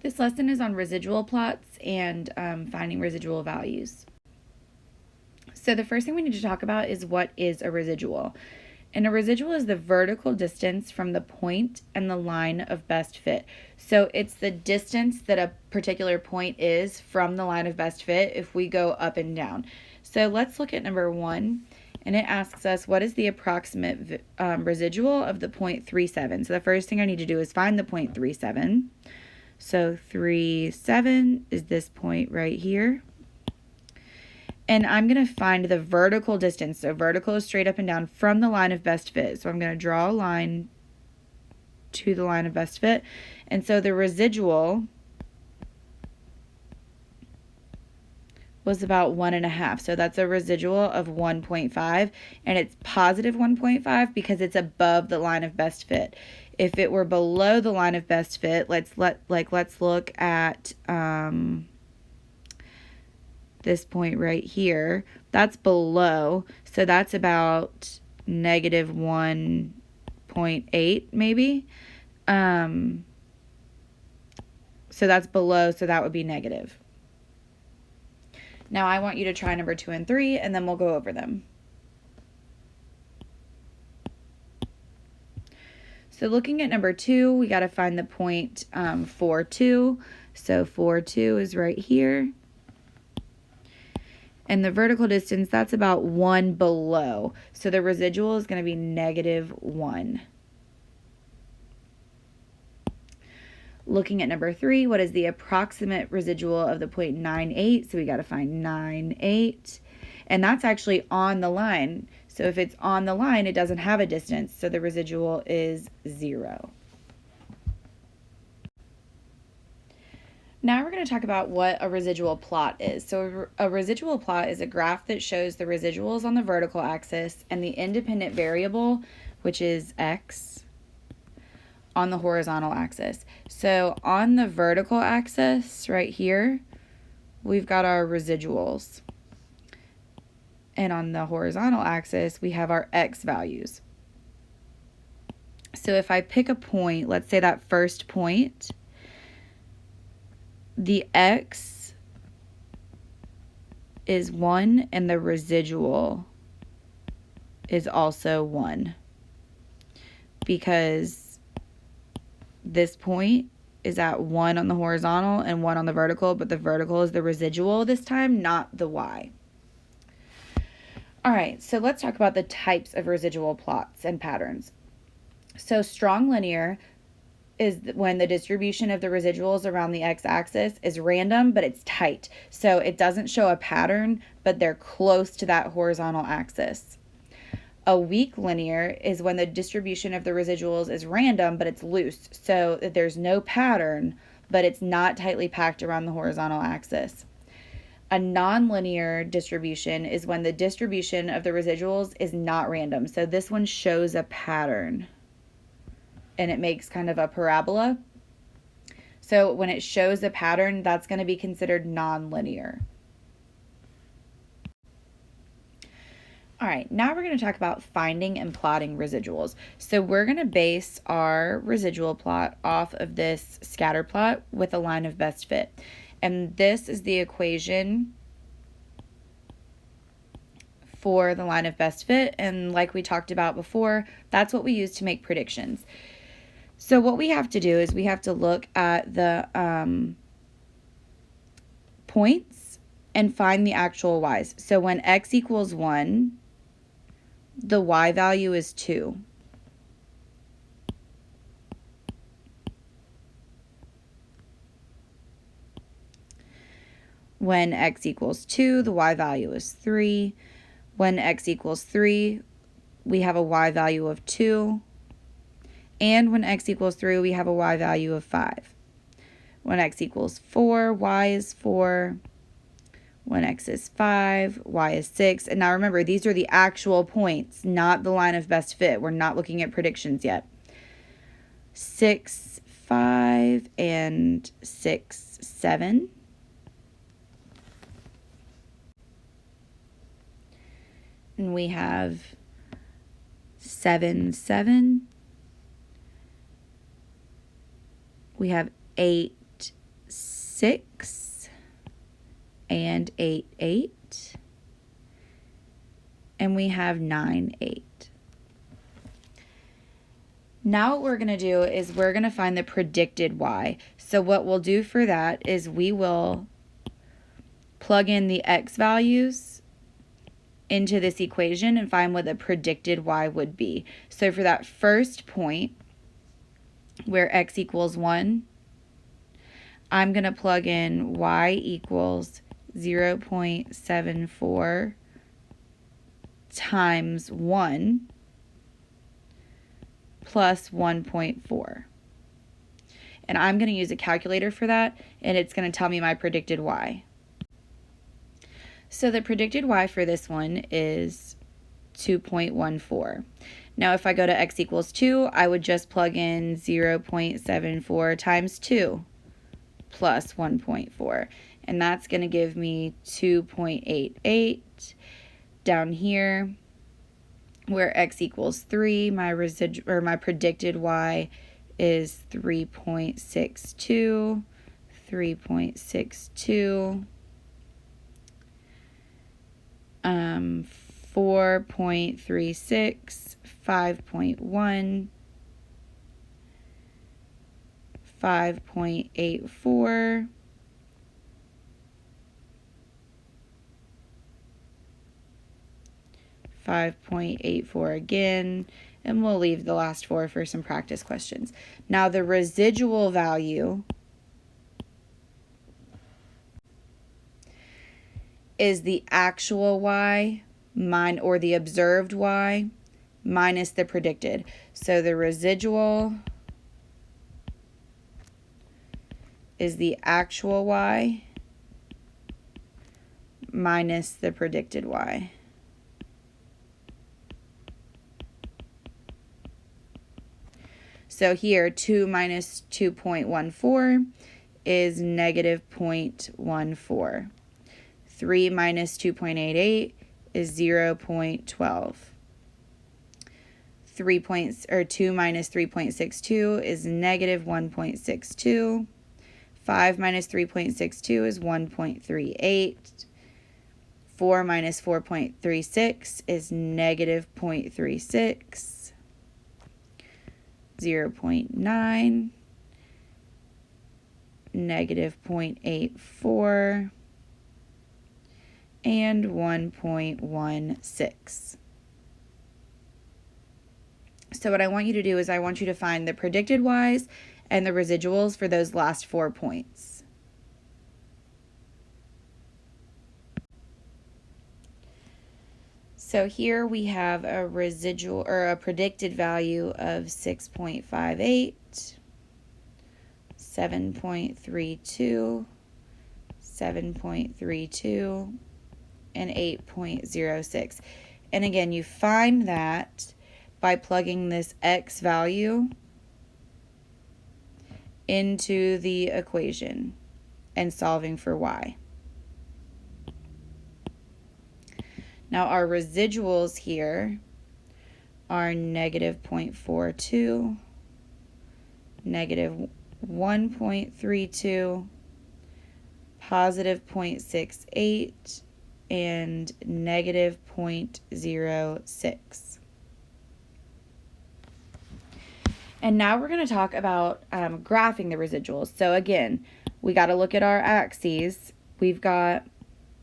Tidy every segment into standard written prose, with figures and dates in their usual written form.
This lesson is on residual plots and finding residual values. So the first thing we need to talk about is what is a residual. And a residual is the vertical distance from the point and the line of best fit. So it's the distance that a particular point is from the line of best fit if we go up and down. So let's look at number 1. And it asks us, what is the approximate residual of the point 37? So the first thing I need to do is find the point 37. So 37 is this point right here. And I'm going to find the vertical distance. So vertical is straight up and down from the line of best fit. So I'm going to draw a line to the line of best fit. And so the residual was about 1.5. So that's a residual of 1.5. And it's positive 1.5 because it's above the line of best fit. If it were below the line of best fit, let's look at this point right here. That's below, so that's about negative 1.8 maybe. So that's below, so that would be negative. Now I want you to try number 2 and 3, and then we'll go over them. So looking at number 2, we got to find the point 4, 2. So 4, 2 is right here. And the vertical distance, that's about 1 below. So the residual is going to be negative 1. Looking at number 3, what is the approximate residual of the point 9, 8? So we got to find 9, 8. And that's actually on the line. So if it's on the line, it doesn't have a distance. So the residual is 0. Now we're going to talk about what a residual plot is. So a residual plot is a graph that shows the residuals on the vertical axis and the independent variable, which is x, on the horizontal axis. So on the vertical axis right here, we've got our residuals. And on the horizontal axis, we have our x values. So if I pick a point, let's say that first point, the x is 1 and the residual is also 1 because this point is at 1 on the horizontal and 1 on the vertical, but the vertical is the residual this time, not the y. All right, so let's talk about the types of residual plots and patterns. So strong linear is when the distribution of the residuals around the x-axis is random, but it's tight. So it doesn't show a pattern, but they're close to that horizontal axis. A weak linear is when the distribution of the residuals is random, but it's loose. So there's no pattern, but it's not tightly packed around the horizontal axis. A nonlinear distribution is when the distribution of the residuals is not random. So this one shows a pattern and it makes kind of a parabola. So when it shows a pattern, that's going to be considered nonlinear. All right, now we're going to talk about finding and plotting residuals. So we're going to base our residual plot off of this scatter plot with a line of best fit. And this is the equation for the line of best fit. And like we talked about before, that's what we use to make predictions. So what we have to do is we have to look at the points and find the actual y's. So when x equals 1, the y value is 2. When x equals 2, the y value is 3. When x equals 3, we have a y value of 2. And when x equals 3, we have a y value of 5. When x equals 4, y is 4. When x is 5, y is 6. And now remember, these are the actual points, not the line of best fit. We're not looking at predictions yet. 6, 5, and 6, 7. And we have 7, 7. We have 8, 6 and 8, 8. And we have 9, 8. Now what we're going to do is we're going to find the predicted y. So what we'll do for that is we will plug in the x values into this equation and find what the predicted y would be. So for that first point, where x equals 1, I'm going to plug in y equals 0.74 times 1 plus 1.4. And I'm going to use a calculator for that, and it's going to tell me my predicted y. So the predicted y for this one is 2.14. Now if I go to x equals 2, I would just plug in 0.74 times 2 plus 1.4. And that's going to give me 2.88. Down here, where x equals 3, my predicted y is 3.62, 3.62, 4.36, 5.1, 5.84, 5.84 again, and we'll leave the last 4 for some practice questions. Now the residual value is the actual y or the observed y minus the predicted. So the residual is the actual y minus the predicted y. So here, 2 minus 2.14 is negative 0.14. 3 minus 2.88 is 0.12. 2 minus 3.62 is negative 1.62. 5 minus 3.62 is 1.38. 4 minus 4.36 is negative 0.36. 0.9, negative 0.84, and 1.16. So what I want you to do is I want you to find the predicted y's and the residuals for those last 4 points. So here we have a residual or a predicted value of 6.58, 7.32, 7.32, and 8.06. And again, you find that by plugging this x value into the equation and solving for y. Now our residuals here are negative 0.42, negative 1.32, positive 0.68, and negative 0.06. And now we're going to talk about graphing the residuals. So again, we got to look at our axes. We've got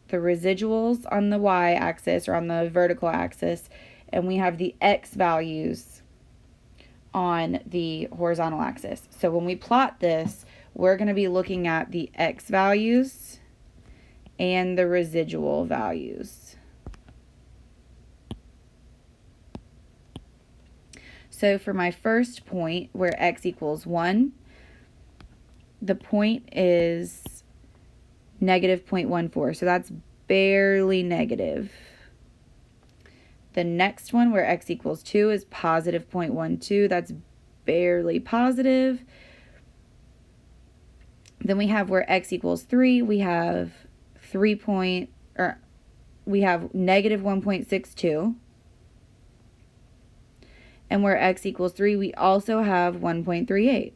the residuals on the y-axis or on the vertical axis, and we have the x values on the horizontal axis. So when we plot this, we're going to be looking at the x values and the residual values. So for my first point, where x equals 1, the point is negative 0.14, so that's barely negative. The next one, where x equals 2, is positive 0.12, that's barely positive. Then we have where x equals 3, we have negative 1.62. And where x equals 3, we also have 1.38.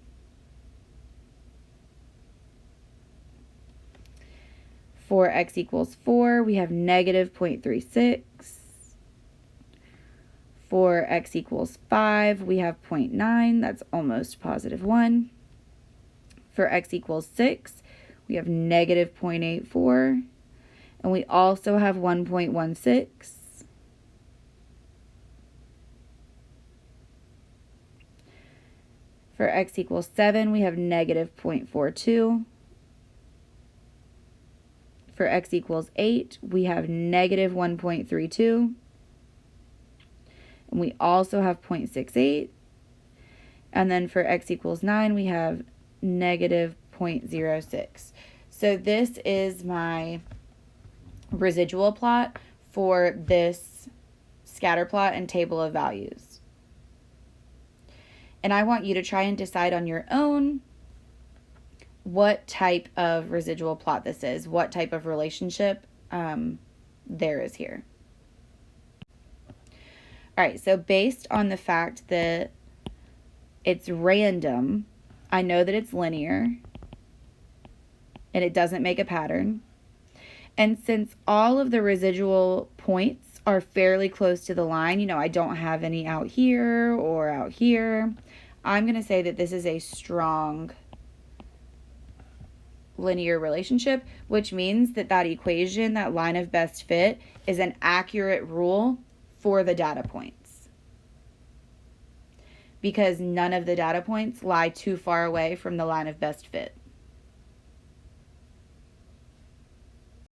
For x equals 4, we have negative 0.36. For x equals 5, we have 0.9. That's almost positive 1. For x equals 6, we have negative 0.84. And we also have 1.16. For x equals 7, we have negative 0.42. For x equals 8, we have negative 1.32. And we also have 0.68. And then for x equals 9, we have negative 0.06. So this is my residual plot for this scatter plot and table of values. And I want you to try and decide on your own what type of residual plot this is, what type of relationship there is here. All right, so based on the fact that it's random, I know that it's linear and it doesn't make a pattern. And since all of the residual points are fairly close to the line, you know, I don't have any out here or out here, I'm going to say that this is a strong linear relationship, which means that that equation, that line of best fit, is an accurate rule for the data points, because none of the data points lie too far away from the line of best fit.